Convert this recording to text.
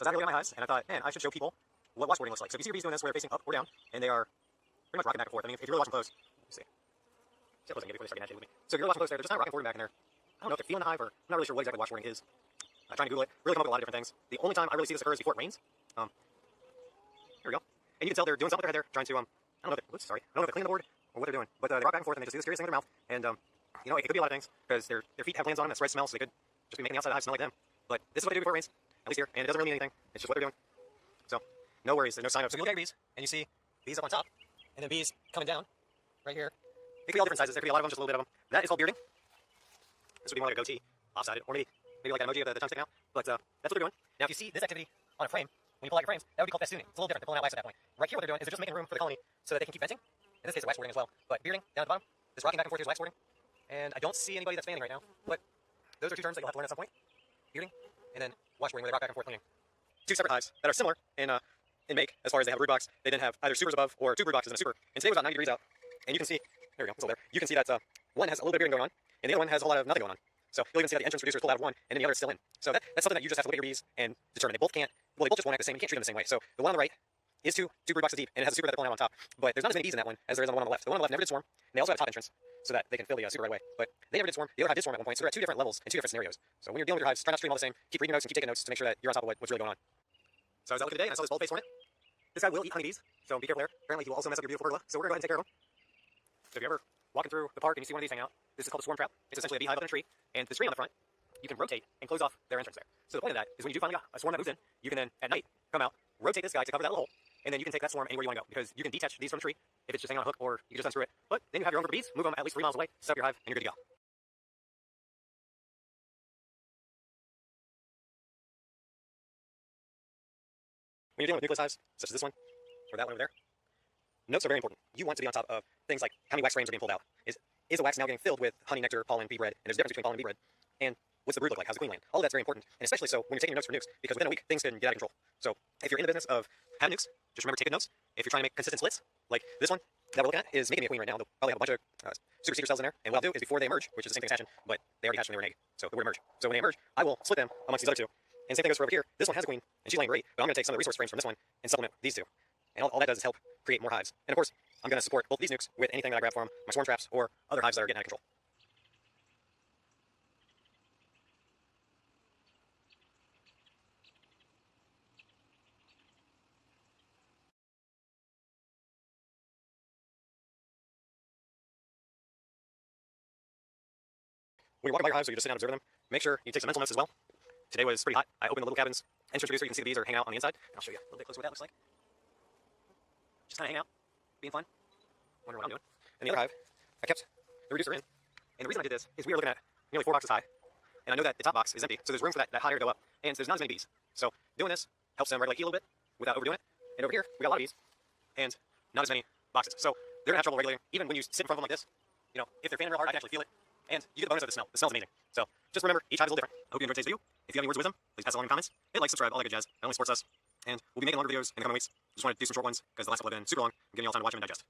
was out here looking at my hives, and I thought, man, I should show people what washboarding looks like. So if you see your bees doing this, where they're facing up or down, and they are pretty much rocking back and forth. I mean, if you're really watching close, let's see. See how close I can get before they start getting agitated with me. So if you're really watching close there, they're just kind of rocking forward and back in there. I don't know if they're feeling the hive, or I'm not really sure what exactly washboarding is. I'm trying to Google it. Really come up with a lot of different things. The only time I really see this occur is before it rains. Here we go. And you can tell they're doing something with their head there, trying to, I don't know if they're, oops, sorry. I don't know if they're cleaning the board or what they're doing, but they rock back and forth and they just do this curious thing with their mouth. And, you know, it could be a lot of things, because their feet have glands on them that spread smell, so they could just be making the outside of the hive smell like them. But this is what they do before it rains, at least here, and it doesn't really mean anything. It's just what they're doing. So, no worries. There's no sign of. So if you look at your bees, and you see bees up on top, and then bees coming down, right here. It could be all different sizes. There could be a lot of them, just a little bit of them. That is called bearding. This would be more like a goatee, lopsided, or maybe like an emoji of the tongue sticking out. But that's what they're doing. Now, if you see this activity on a frame, when you pull out your frames, that would be called festooning. It's a little different. They're pulling out wax at that point. Right here, what they're doing is they're just making room for the colony so that they can keep venting. In this case, waxboarding as well. But bearding down at the bottom, this rocking back and forth here is waxboarding. And I don't see anybody that's fanning right now. But those are two terms that you'll have to learn at some point. Bearding, and then washboarding, where they rock back and forth cleaning. Two separate hives that are similar in make, as far as they have a brood box. They then have either supers above or two brood boxes and a super. And today was about 90 degrees out. And you can see, there we go, it's all there. You can see that one has a little bit of bearding going on, and the other one has a whole lot of nothing going on. So you'll even see that the entrance reducer is pulled out of one, and then the other is still in. So that's something that you just have to look at your bees and determine. They both can't, well, they both just won't act the same. You can't treat them the same way. So the one on the right is two brood boxes deep, and it has a super that they're pulling out on top. But there's not as many bees in that one as there is on the one on the left. The one on the left never did swarm, and they also have a top entrance so that they can fill the super right away. But they never did swarm. The other hive did swarm at one point, so they're at two different levels and two different scenarios. So when you're dealing with your hives, try not to treat them all the same. Keep reading your notes and keep taking notes to make sure that you're on top of what's really going on. So I was out looking today, and I saw this bald-faced hornet. This guy will eat honeybees, so be careful there. Apparently he will also mess up your beautiful pergola, so we're going to go ahead and take care of him. So if you're ever walking through the park and you see one of these hanging out, this is called a swarm trap. It's essentially a beehive up in a tree, and the tree on the front, you can rotate and close off their entrance there. So the point of that is when you do finally got a swarm that moves in, you can then, at night, come out, rotate this guy to cover that little hole, and then you can take that swarm anywhere you want to go, because you can detach these from the tree if it's just hanging on a hook, or you can just unscrew it. But then you have your own group of bees, move them at least 3 miles away, set up your hive, and you're good to go. When you're dealing with nucleus hives, such as this one, or that one over there, notes are very important. You want to be on top of things like how many wax frames are being pulled out. Is the wax now getting filled with honey, nectar, pollen, bee bread? And there's a difference between pollen and bee bread. And what's the brood look like? How's the queen land? All of that's very important. And especially so when you're taking your notes for nukes, because within a week, things can get out of control. So if you're in the business of having nukes, just remember to take good notes. If you're trying to make consistent splits, like this one that we're looking at is making me a queen right now. They'll probably have a bunch of super secret cells in there. And what I'll do is before they emerge, which is the same thing as hatching, but they already hatched when they were an egg. So they would emerge. So when they emerge, I will split them amongst these other two. And same thing goes for over here. This one has a queen, and she's laying great, but I'm going to take some of the resource frames from this one and supplement these two. And all that does is help create more hives. And of course, I'm going to support both these nukes with anything that I grab for them, my swarm traps, or other hives that are getting out of control. When you're walking by your hives, so you're just sitting out observing them, make sure you take some mental notes as well. Today was pretty hot. I opened the little cabin's entrance reducer. You can see the bees are hanging out on the inside. And I'll show you a little bit closer what that looks like. Just kind of hanging out, being fun. Wondering what I'm doing. And the other hive, I kept the reducer in. And the reason I did this is we are looking at nearly 4 boxes high. And I know that the top box is empty, so there's room for that hot air to go up. And so there's not as many bees. So doing this helps them regulate heat a little bit without overdoing it. And over here, we got a lot of bees and not as many boxes. So they're going to have trouble regulating. Even when you sit in front of them like this, you know, if they're fanning real hard, I can actually feel it. And you get the bonus of the smell. The smell's amazing. So just remember, each hive is a little different. I hope you enjoyed today's video. If you have any words of wisdom, please pass it along in the comments. Hit like, subscribe, all that good jazz. That only supports us. And we'll be making longer videos in the coming weeks. Just want to do some short ones because the last couple have been super long. I'm getting you all time to watch them and digest.